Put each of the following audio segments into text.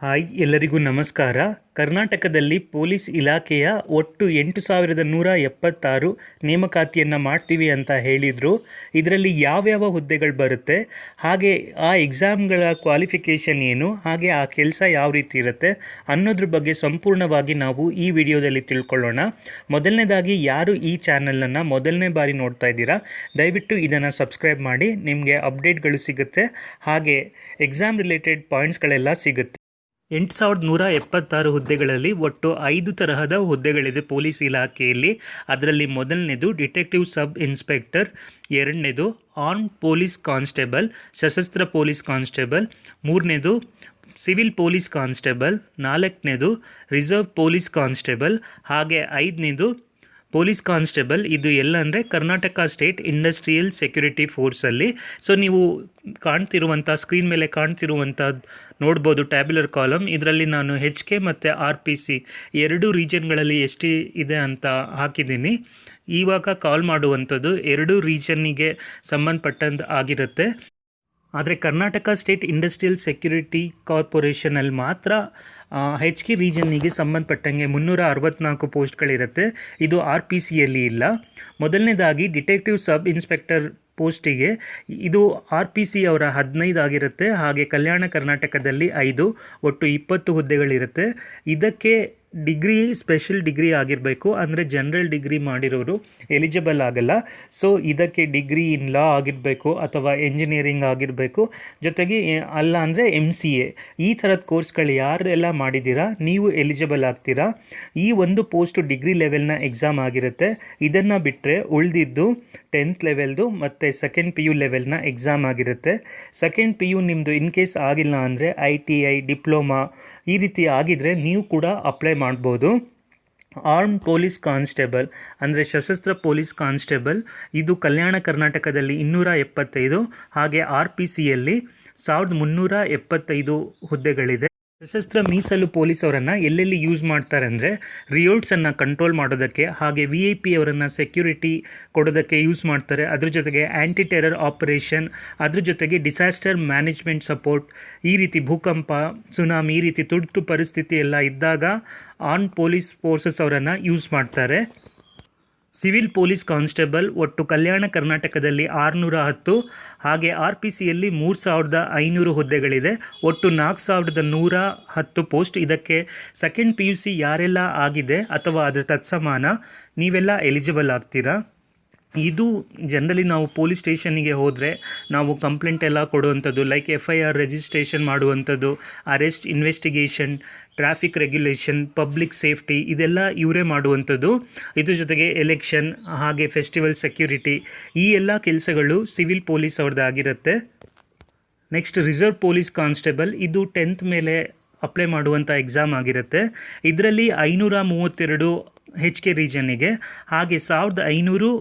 Hi ಎಲ್ಲರಿಗೂ ನಮಸ್ಕಾರ. ಕರ್ನಾಟಕದಲ್ಲಿ ಪೊಲೀಸ್ ಇಲಾಖೆಯ ಒಟ್ಟು 8,176 ನೇಮಕಾತಿಯನ್ನು ಮಾಡ್ತೀವಿ ಅಂತ ಹೇಳಿದರು. ಇದರಲ್ಲಿ ಯಾವ್ಯಾವ ಹುದ್ದೆಗಳು ಬರುತ್ತೆ, ಹಾಗೆ ಆ ಎಕ್ಸಾಮ್ಗಳ ಕ್ವಾಲಿಫಿಕೇಷನ್ ಏನು, ಹಾಗೆ ಆ ಕೆಲಸ ಯಾವ ರೀತಿ ಇರುತ್ತೆ ಅನ್ನೋದ್ರ ಬಗ್ಗೆ ಸಂಪೂರ್ಣವಾಗಿ ನಾವು ಈ ವಿಡಿಯೋದಲ್ಲಿ ತಿಳ್ಕೊಳ್ಳೋಣ. ಮೊದಲನೇದಾಗಿ ಯಾರು ಈ ಚಾನಲನ್ನು ಮೊದಲನೇ ಬಾರಿ ನೋಡ್ತಾ ಇದ್ದೀರಾ, ದಯವಿಟ್ಟು ಇದನ್ನು ಸಬ್ಸ್ಕ್ರೈಬ್ ಮಾಡಿ. ನಿಮಗೆ ಅಪ್ಡೇಟ್ಗಳು ಸಿಗುತ್ತೆ, ಹಾಗೆ ಎಕ್ಸಾಮ್ ರಿಲೇಟೆಡ್ ಪಾಯಿಂಟ್ಸ್ಗಳೆಲ್ಲ ಸಿಗುತ್ತೆ. 8,176 ಹುದ್ದೆಗಳಲ್ಲಿ ಒಟ್ಟು 5 ತರಹದ ಹುದ್ದೆಗಳಿದೆ ಪೊಲೀಸ್ ಇಲಾಖೆಯಲ್ಲಿ. ಅದರಲ್ಲಿ ಮೊದಲನೇದು ಡಿಟೆಕ್ಟಿವ್ ಸಬ್ ಇನ್ಸ್ಪೆಕ್ಟರ್, ಎರಡನೇದು ಆರ್ಮ್ಡ್ ಪೊಲೀಸ್ ಕಾನ್ಸ್ಟೇಬಲ್, ಸಶಸ್ತ್ರ ಪೊಲೀಸ್ ಕಾನ್ಸ್ಟೇಬಲ್, ಮೂರನೇದು ಸಿವಿಲ್ ಪೊಲೀಸ್ ಕಾನ್ಸ್ಟೇಬಲ್, ನಾಲ್ಕನೇದು ರಿಸರ್ವ್ ಪೊಲೀಸ್ ಕಾನ್ಸ್ಟೇಬಲ್, ಹಾಗೆ ಐದನೇದು ಪೊಲೀಸ್ ಕಾನ್ಸ್ಟೇಬಲ್. ಇದು ಎಲ್ಲ ಅಂದರೆ ಕರ್ನಾಟಕ ಸ್ಟೇಟ್ ಇಂಡಸ್ಟ್ರಿಯಲ್ ಸೆಕ್ಯೂರಿಟಿ ಫೋರ್ಸಲ್ಲಿ. ಸೊ ನೀವು ಕಾಣ್ತಿರುವಂಥ ಸ್ಕ್ರೀನ್ ಮೇಲೆ ಕಾಣ್ತಿರುವಂಥ ನೋಡ್ಬೋದು ಟ್ಯಾಬ್ಯುಲರ್ ಕಾಲಮ್. ಇದರಲ್ಲಿ ನಾನು HK ಮತ್ತು RPC ಎರಡೂ ರೀಜನ್ಗಳಲ್ಲಿ ಎಷ್ಟು ಇದೆ ಅಂತ ಹಾಕಿದ್ದೀನಿ. ಇವಾಗ ಕಾಲ್ ಮಾಡುವಂಥದ್ದು ಎರಡೂ ರೀಜನ್ನಿಗೆ ಸಂಬಂಧಪಟ್ಟಂದು ಆಗಿರುತ್ತೆ. ಆದರೆ ಕರ್ನಾಟಕ ಸ್ಟೇಟ್ ಇಂಡಸ್ಟ್ರಿಯಲ್ ಸೆಕ್ಯೂರಿಟಿ ಕಾರ್ಪೊರೇಷನಲ್ಲಿ ಮಾತ್ರ HK ರೀಜನ್ನಿಗೆ ಸಂಬಂಧಪಟ್ಟಂಗೆ 364 ಪೋಸ್ಟ್ಗಳಿರುತ್ತೆ. ಇದು RPCಯಲ್ಲಿ ಇಲ್ಲ. ಮೊದಲನೇದಾಗಿ ಡಿಟೆಕ್ಟಿವ್ ಸಬ್ ಇನ್ಸ್ಪೆಕ್ಟರ್ ಪೋಸ್ಟಿಗೆ ಇದು RPC ಅವರ 15 ಆಗಿರುತ್ತೆ, ಹಾಗೆ ಕಲ್ಯಾಣ ಕರ್ನಾಟಕದಲ್ಲಿ 5, ಒಟ್ಟು 20 ಹುದ್ದೆಗಳಿರುತ್ತೆ. ಇದಕ್ಕೆ ಡಿಗ್ರಿ, ಸ್ಪೆಷಲ್ ಡಿಗ್ರಿ ಆಗಿರಬೇಕು, ಅಂದರೆ ಜನರಲ್ ಡಿಗ್ರಿ ಮಾಡಿರೋರು ಎಲಿಜಿಬಲ್ ಆಗಲ್ಲ. ಸೊ ಇದಕ್ಕೆ ಡಿಗ್ರಿ ಇನ್ ಲಾ ಆಗಿರಬೇಕು ಅಥವಾ ಎಂಜಿನಿಯರಿಂಗ್ ಆಗಿರಬೇಕು, ಜೊತೆಗೆ ಅಲ್ಲ ಅಂದರೆ MCA ಈ ಥರದ ಕೋರ್ಸ್ಗಳು ಯಾರೆಲ್ಲ ಮಾಡಿದ್ದೀರಾ ನೀವು ಎಲಿಜಿಬಲ್ ಆಗ್ತೀರಾ. ಈ ಒಂದು ಪೋಸ್ಟು ಡಿಗ್ರಿ ಲೆವೆಲ್ನ ಎಕ್ಸಾಮ್ ಆಗಿರುತ್ತೆ. ಇದನ್ನು ಬಿಟ್ಟರೆ ಉಳಿದಿದ್ದು 10th ಲೆವೆಲ್ದು ಮತ್ತು ಸೆಕೆಂಡ್ PU ಲೆವೆಲ್ನ ಎಕ್ಸಾಮ್ ಆಗಿರುತ್ತೆ. ಸೆಕೆಂಡ್ PU ನಿಮ್ಮದು ಇನ್ ಕೇಸ್ ಆಗಿಲ್ಲ ಅಂದರೆ ITI, ಡಿಪ್ಲೊಮಾ ಈ ರೀತಿ ಆಗಿದರೆ ನೀವು ಕೂಡ ಅಪ್ಲೈ ಮಾಡ್ಬೋದು. ಆರ್ಮ್ಡ್ ಪೊಲೀಸ್ ಕಾನ್ಸ್ಟೇಬಲ್ ಅಂದರೆ ಸಶಸ್ತ್ರ ಪೊಲೀಸ್ ಕಾನ್ಸ್ಟೇಬಲ್, ಇದು ಕಲ್ಯಾಣ ಕರ್ನಾಟಕದಲ್ಲಿ 275, ಹಾಗೆ RPCಯಲ್ಲಿ 1,375 ಹುದ್ದೆಗಳಿದೆ. ಸಶಸ್ತ್ರ ಮೀಸಲು ಪೊಲೀಸ್ ಅವರನ್ನು ಎಲ್ಲೆಲ್ಲಿ ಯೂಸ್ ಮಾಡ್ತಾರೆ ಅಂದರೆ ರಿಯೋಟ್ಸನ್ನು ಕಂಟ್ರೋಲ್ ಮಾಡೋದಕ್ಕೆ, ಹಾಗೆ VIP ಅವರನ್ನು ಸೆಕ್ಯೂರಿಟಿ ಕೊಡೋದಕ್ಕೆ ಯೂಸ್ ಮಾಡ್ತಾರೆ. ಅದ್ರ ಜೊತೆಗೆ ಆ್ಯಂಟಿ ಟೆರರ್ ಆಪರೇಷನ್, ಅದ್ರ ಜೊತೆಗೆ ಡಿಸಾಸ್ಟರ್ ಮ್ಯಾನೇಜ್ಮೆಂಟ್ ಸಪೋರ್ಟ್, ಈ ರೀತಿ ಭೂಕಂಪ, ಸುನಾಮಿ ಈ ರೀತಿ ತುರ್ತು ಪರಿಸ್ಥಿತಿ ಎಲ್ಲ ಇದ್ದಾಗ ಆರ್ಮ್ಡ್ ಪೊಲೀಸ್ ಫೋರ್ಸಸ್ ಅವರನ್ನು ಯೂಸ್ ಮಾಡ್ತಾರೆ. ಸಿವಿಲ್ ಪೊಲೀಸ್ ಕಾನ್ಸ್ಟೇಬಲ್ ಒಟ್ಟು ಕಲ್ಯಾಣ ಕರ್ನಾಟಕದಲ್ಲಿ 610, ಹಾಗೆ RPCಯಲ್ಲಿ 3,500 ಹುದ್ದೆಗಳಿದೆ. ಒಟ್ಟು 4,110 ಪೋಸ್ಟ್. ಇದಕ್ಕೆ ಸೆಕೆಂಡ್ PUC ಯಾರೆಲ್ಲ ಆಗಿದೆ ಅಥವಾ ಅದರ ತತ್ಸಮಾನ ನೀವೆಲ್ಲ ಎಲಿಜಿಬಲ್ ಆಗ್ತೀರಾ. ಇದು ಜನರಲಿ ನಾವು ಪೊಲೀಸ್ ಸ್ಟೇಷನ್ನಿಗೆ ಹೋದರೆ ನಾವು ಕಂಪ್ಲೇಂಟ್ ಎಲ್ಲ ಕೊಡುವಂಥದ್ದು, ಲೈಕ್ FIR ರಿಜಿಸ್ಟ್ರೇಷನ್ ಮಾಡುವಂಥದ್ದು, arrest, investigation, traffic regulation, public safety ಇದೆಲ್ಲ ಇವರೇ ಮಾಡುವಂಥದ್ದು. ಇದ್ರ ಜೊತೆಗೆ ಎಲೆಕ್ಷನ್, ಹಾಗೆ ಫೆಸ್ಟಿವಲ್ ಸೆಕ್ಯೂರಿಟಿ, ಈ ಎಲ್ಲ ಕೆಲಸಗಳು ಸಿವಿಲ್ ಪೊಲೀಸ್ ಅವ್ರದ್ದಾಗಿರುತ್ತೆ. ನೆಕ್ಸ್ಟ್ ರಿಸರ್ವ್ ಪೊಲೀಸ್ ಕಾನ್ಸ್ಟೇಬಲ್, ಇದು 10th ಮೇಲೆ ಅಪ್ಲೈ ಮಾಡುವಂಥ ಎಕ್ಸಾಮ್ ಆಗಿರುತ್ತೆ. ಇದರಲ್ಲಿ 532 HK ರೀಜನ್ನಿಗೆ, ಹಾಗೆ 1,500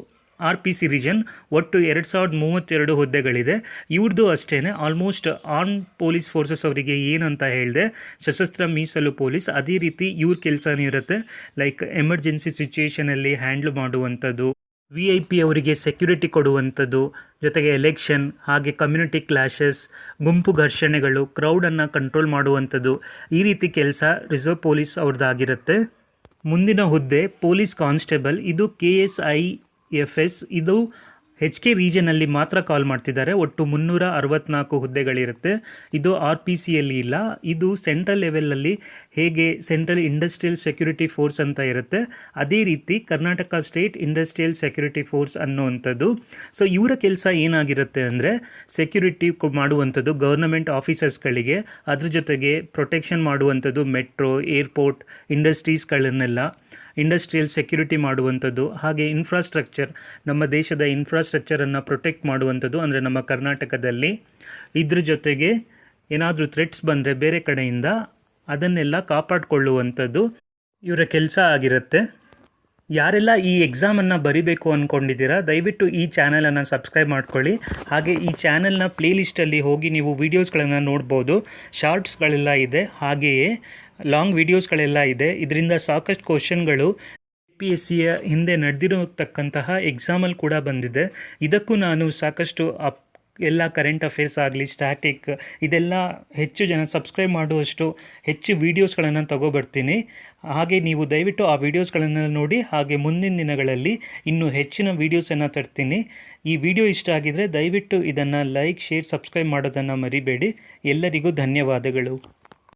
RPC ರೀಜನ್, ಒಟ್ಟು 2,032 ಹುದ್ದೆಗಳಿದೆ. ಇವ್ರದ್ದು ಅಷ್ಟೇ ಆಲ್ಮೋಸ್ಟ್ ಆರ್ಮ್ಡ್ ಪೊಲೀಸ್ ಫೋರ್ಸಸ್ ಅವರಿಗೆ ಏನಂತ ಹೇಳಿದೆ, ಸಶಸ್ತ್ರ ಮೀಸಲು ಪೊಲೀಸ್, ಅದೇ ರೀತಿ ಇವ್ರ ಕೆಲಸನೂ ಇರುತ್ತೆ. ಲೈಕ್ ಎಮರ್ಜೆನ್ಸಿ ಸಿಚುಯೇಷನಲ್ಲಿ ಹ್ಯಾಂಡ್ಲ್ ಮಾಡುವಂಥದ್ದು, VIP ಅವರಿಗೆ ಸೆಕ್ಯೂರಿಟಿ ಕೊಡುವಂಥದ್ದು, ಜೊತೆಗೆ ಎಲೆಕ್ಷನ್, ಹಾಗೆ ಕಮ್ಯುನಿಟಿ ಕ್ಲಾಶಸ್, ಗುಂಪು ಘರ್ಷಣೆಗಳು, ಕ್ರೌಡನ್ನು ಕಂಟ್ರೋಲ್ ಮಾಡುವಂಥದ್ದು, ಈ ರೀತಿ ಕೆಲಸ ರಿಸರ್ವ್ ಪೊಲೀಸ್ ಅವ್ರದ್ದಾಗಿರುತ್ತೆ. ಮುಂದಿನ ಹುದ್ದೆ ಪೊಲೀಸ್ ಕಾನ್ಸ್ಟೇಬಲ್, ಇದು KSIFS, ಇದು HK ರೀಜನಲ್ಲಿ ಮಾತ್ರ ಕಾಲ್ ಮಾಡ್ತಿದ್ದಾರೆ. ಒಟ್ಟು 364 ಹುದ್ದೆಗಳಿರುತ್ತೆ. ಇದು RPCಯಲ್ಲಿ ಇಲ್ಲ. ಇದು ಸೆಂಟ್ರಲ್ ಲೆವೆಲಲ್ಲಿ ಹೇಗೆ ಸೆಂಟ್ರಲ್ ಇಂಡಸ್ಟ್ರಿಯಲ್ ಸೆಕ್ಯೂರಿಟಿ ಫೋರ್ಸ್ ಅಂತ ಇರುತ್ತೆ, ಅದೇ ರೀತಿ Karnataka state industrial security force ಅನ್ನುವಂಥದ್ದು. ಸೊ ಇವರ ಕೆಲಸ ಏನಾಗಿರುತ್ತೆ ಅಂದರೆ ಸೆಕ್ಯೂರಿಟಿ ಮಾಡುವಂಥದ್ದು ಗೌರ್ನಮೆಂಟ್ ಆಫೀಸರ್ಸ್ಗಳಿಗೆ, ಅದ್ರ ಜೊತೆಗೆ ಪ್ರೊಟೆಕ್ಷನ್ ಮಾಡುವಂಥದ್ದು ಮೆಟ್ರೋ, ಏರ್ಪೋರ್ಟ್, ಇಂಡಸ್ಟ್ರೀಸ್ಗಳನ್ನೆಲ್ಲ ಇಂಡಸ್ಟ್ರಿಯಲ್ ಸೆಕ್ಯೂರಿಟಿ ಮಾಡುವಂಥದ್ದು, ಹಾಗೆ ಇನ್ಫ್ರಾಸ್ಟ್ರಕ್ಚರ್, ನಮ್ಮ ದೇಶದ ಇನ್ಫ್ರಾಸ್ಟ್ರಕ್ಚರನ್ನು ಪ್ರೊಟೆಕ್ಟ್ ಮಾಡುವಂಥದ್ದು ಅಂದರೆ ನಮ್ಮ ಕರ್ನಾಟಕದಲ್ಲಿ. ಇದ್ರ ಜೊತೆಗೆ ಏನಾದರೂ ಥ್ರೆಟ್ಸ್ ಬಂದರೆ ಬೇರೆ ಕಡೆಯಿಂದ ಅದನ್ನೆಲ್ಲ ಕಾಪಾಡಿಕೊಳ್ಳುವಂಥದ್ದು ಇವರ ಕೆಲಸ ಆಗಿರುತ್ತೆ. ಯಾರೆಲ್ಲ ಈ ಎಕ್ಸಾಮನ್ನು ಬರಿಬೇಕು ಅಂದ್ಕೊಂಡಿದ್ದೀರಾ, ದಯವಿಟ್ಟು ಈ ಚಾನಲನ್ನು ಸಬ್ಸ್ಕ್ರೈಬ್ ಮಾಡ್ಕೊಳ್ಳಿ. ಹಾಗೆ ಈ ಚಾನಲ್ನ ಪ್ಲೇಲಿಸ್ಟಲ್ಲಿ ಹೋಗಿ ನೀವು ವೀಡಿಯೋಸ್ಗಳನ್ನು ನೋಡ್ಬೋದು. ಶಾರ್ಟ್ಸ್ಗಳೆಲ್ಲ ಇದೆ, ಹಾಗೆಯೇ ಲಾಂಗ್ ವೀಡಿಯೋಸ್ಗಳೆಲ್ಲ ಇದೆ. ಇದರಿಂದ ಸಾಕಷ್ಟು ಕ್ವಶನ್ಗಳು APSCಯ ಹಿಂದೆ ನಡೆದಿರತಕ್ಕಂತಹ ಎಕ್ಸಾಮಲ್ಲಿ ಕೂಡ ಬಂದಿದೆ. ಇದಕ್ಕೂ ನಾನು ಸಾಕಷ್ಟು ಎಲ್ಲ ಕರೆಂಟ್ ಅಫೇರ್ಸ್ ಆಗಲಿ, ಸ್ಟ್ಯಾಟಿಕ್, ಇದೆಲ್ಲ ಹೆಚ್ಚು ಜನ ಸಬ್ಸ್ಕ್ರೈಬ್ ಮಾಡುವಷ್ಟು ಹೆಚ್ಚು ವೀಡಿಯೋಸ್ಗಳನ್ನು ತಗೊಬರ್ತೀನಿ. ಹಾಗೆ ನೀವು ದಯವಿಟ್ಟು ಆ ವೀಡಿಯೋಸ್ಗಳನ್ನು ನೋಡಿ. ಹಾಗೆ ಮುಂದಿನ ದಿನಗಳಲ್ಲಿ ಇನ್ನೂ ಹೆಚ್ಚಿನ ವೀಡಿಯೋಸನ್ನು ತರ್ತೀನಿ. ಈ ವಿಡಿಯೋ ಇಷ್ಟ ಆಗಿದರೆ ದಯವಿಟ್ಟು ಇದನ್ನು ಲೈಕ್, ಶೇರ್, ಸಬ್ಸ್ಕ್ರೈಬ್ ಮಾಡೋದನ್ನು ಮರಿಬೇಡಿ. ಎಲ್ಲರಿಗೂ ಧನ್ಯವಾದಗಳು.